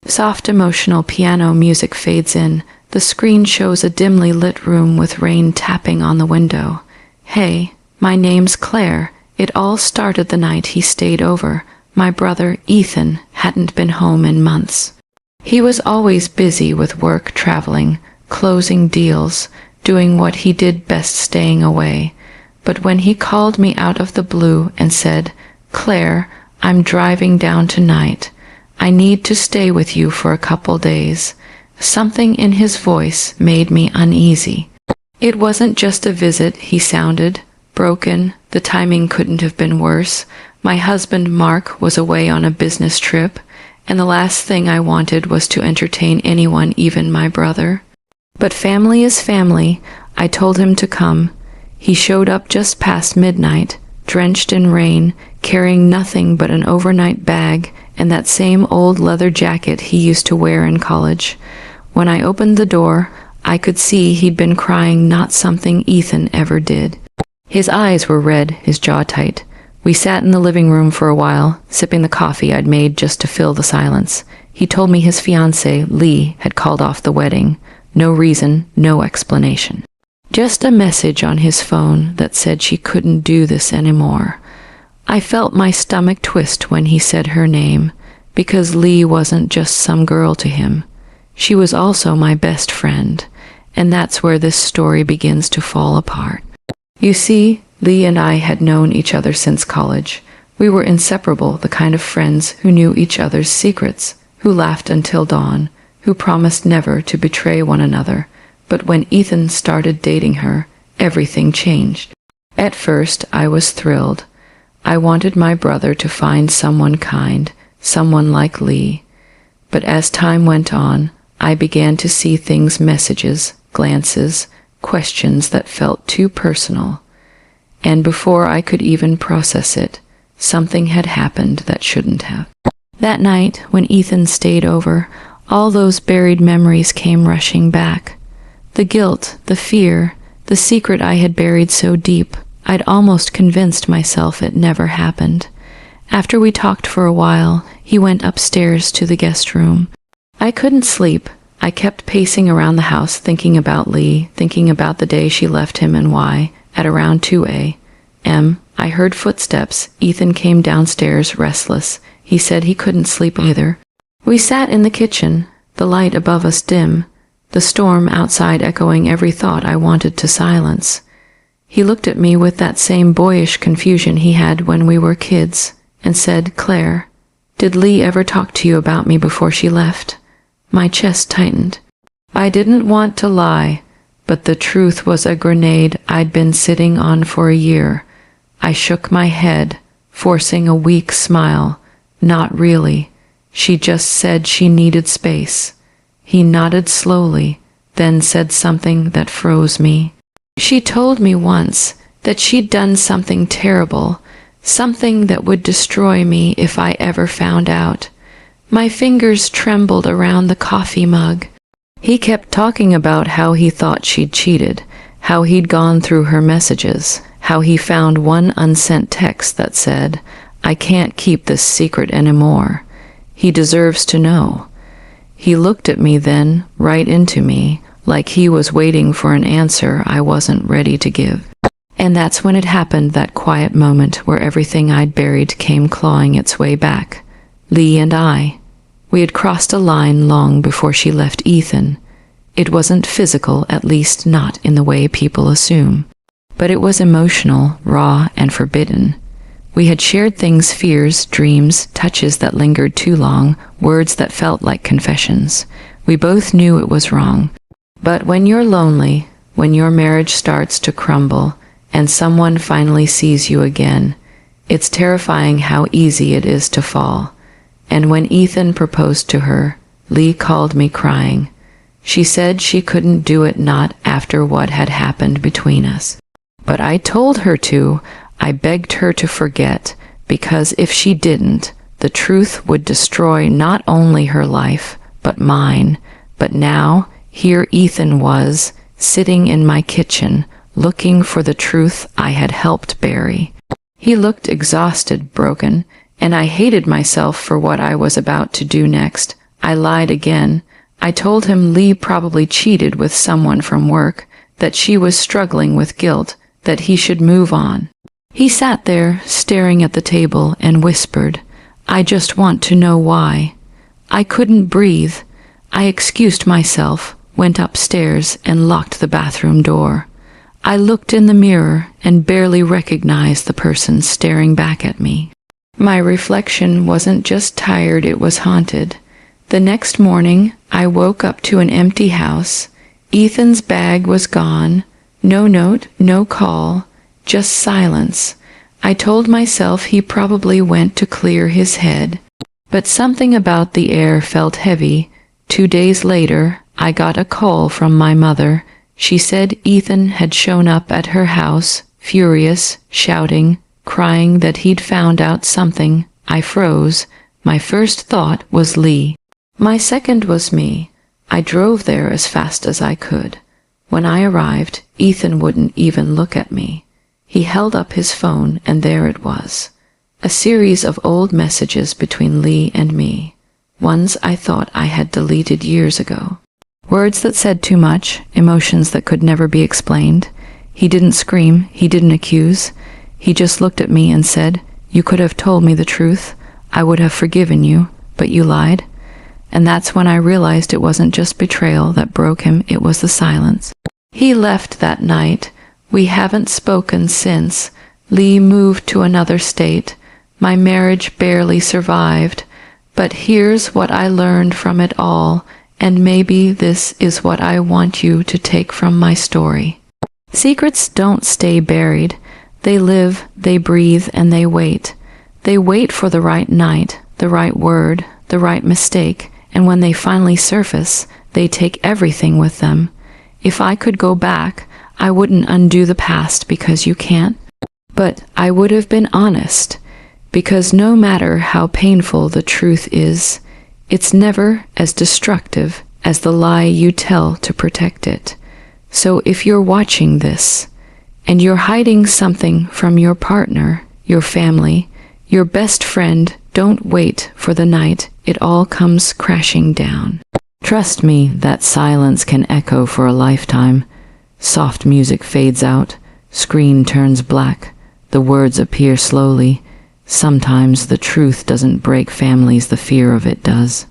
Soft emotional piano music fades in. The screen shows a dimly lit room with rain tapping on the window. Hey, my name's Claire. It all started the night he stayed over. My brother, Ethan, hadn't been home in months. He was always busy with work, traveling, closing deals, doing what he did best, staying away. But when he called me out of the blue and said, "Claire, I'm driving down tonight. I need to stay with you for a couple days," something in his voice made me uneasy. It wasn't just a visit, he sounded broken. The timing couldn't have been worse. My husband, Mark, was away on a business trip, and the last thing I wanted was to entertain anyone, even my brother. But family is family. I told him to come. He showed up just past midnight, drenched in rain, carrying nothing but an overnight bag and that same old leather jacket he used to wear in college. When I opened the door, I could see he'd been crying, not something Ethan ever did. His eyes were red, his jaw tight. We sat in the living room for a while, sipping the coffee I'd made just to fill the silence. He told me his fiancée, Lee, had called off the wedding. No reason, no explanation. Just a message on his phone that said she couldn't do this anymore. I felt my stomach twist when he said her name, because Lee wasn't just some girl to him. She was also my best friend, and that's where this story begins to fall apart. You see, Lee and I had known each other since college. We were inseparable, the kind of friends who knew each other's secrets, who laughed until dawn, who promised never to betray one another. But when Ethan started dating her, everything changed. At first, I was thrilled. I wanted my brother to find someone kind, someone like Lee. But as time went on, I began to see things, messages, glances, questions that felt too personal. And before I could even process it, something had happened that shouldn't have. That night, when Ethan stayed over, all those buried memories came rushing back. The guilt, the fear, the secret I had buried so deep, I'd almost convinced myself it never happened. After we talked for a while, he went upstairs to the guest room. I couldn't sleep. I kept pacing around the house, thinking about Lee, thinking about the day she left him and why. At around 2 a.m., I heard footsteps. Ethan came downstairs, restless. He said he couldn't sleep either. We sat in the kitchen, the light above us dim, the storm outside echoing every thought I wanted to silence. He looked at me with that same boyish confusion he had when we were kids, and said, "Claire, did Lee ever talk to you about me before she left?" My chest tightened. I didn't want to lie, but the truth was a grenade I'd been sitting on for a year. I shook my head, forcing a weak smile. Not really. She just said she needed space. He nodded slowly, then said something that froze me. She told me once that she'd done something terrible, something that would destroy me if I ever found out. My fingers trembled around the coffee mug. He kept talking about how he thought she'd cheated, how he'd gone through her messages, how he found one unsent text that said, "I can't keep this secret anymore. He deserves to know." He looked at me then, right into me, like he was waiting for an answer I wasn't ready to give. And that's when it happened, that quiet moment where everything I'd buried came clawing its way back. Lee and I. We had crossed a line long before she left Ethan. It wasn't physical, at least not in the way people assume. But it was emotional, raw, and forbidden. We had shared things, fears, dreams, touches that lingered too long, words that felt like confessions. We both knew it was wrong. But when you're lonely, when your marriage starts to crumble, and someone finally sees you again, it's terrifying how easy it is to fall. And when Ethan proposed to her, Lee called me crying. She said she couldn't do it, not after what had happened between us. But I told her to. I begged her to forget, because if she didn't, the truth would destroy not only her life, but mine. But now, here Ethan was, sitting in my kitchen, looking for the truth I had helped bury. He looked exhausted, broken, and I hated myself for what I was about to do next. I lied again. I told him Lee probably cheated with someone from work, that she was struggling with guilt, that he should move on. He sat there, staring at the table, and whispered, "I just want to know why." I couldn't breathe. I excused myself, went upstairs, and locked the bathroom door. I looked in the mirror and barely recognized the person staring back at me. My reflection wasn't just tired, it was haunted. The next morning, I woke up to an empty house. Ethan's bag was gone. No note, no call, just silence. I told myself he probably went to clear his head. But something about the air felt heavy. 2 days later, I got a call from my mother. She said Ethan had shown up at her house, furious, shouting, crying that he'd found out something. I froze. My first thought was Lee. My second was me. I drove there as fast as I could. When I arrived, Ethan wouldn't even look at me. He held up his phone, and there it was. A series of old messages between Lee and me. Ones I thought I had deleted years ago. Words that said too much, emotions that could never be explained. He didn't scream, he didn't accuse. He just looked at me and said, "You could have told me the truth. I would have forgiven you, but you lied." And that's when I realized it wasn't just betrayal that broke him, it was the silence. He left that night. We haven't spoken since. Lee moved to another state. My marriage barely survived. But here's what I learned from it all, and maybe this is what I want you to take from my story. Secrets don't stay buried. They live, they breathe, and they wait. They wait for the right night, the right word, the right mistake, and when they finally surface, they take everything with them. If I could go back, I wouldn't undo the past because you can't. But I would have been honest, because no matter how painful the truth is, it's never as destructive as the lie you tell to protect it. So if you're watching this, and you're hiding something from your partner, your family, your best friend, don't wait for the night it all comes crashing down. Trust me, that silence can echo for a lifetime. Soft music fades out, screen turns black, the words appear slowly. Sometimes the truth doesn't break families, the fear of it does.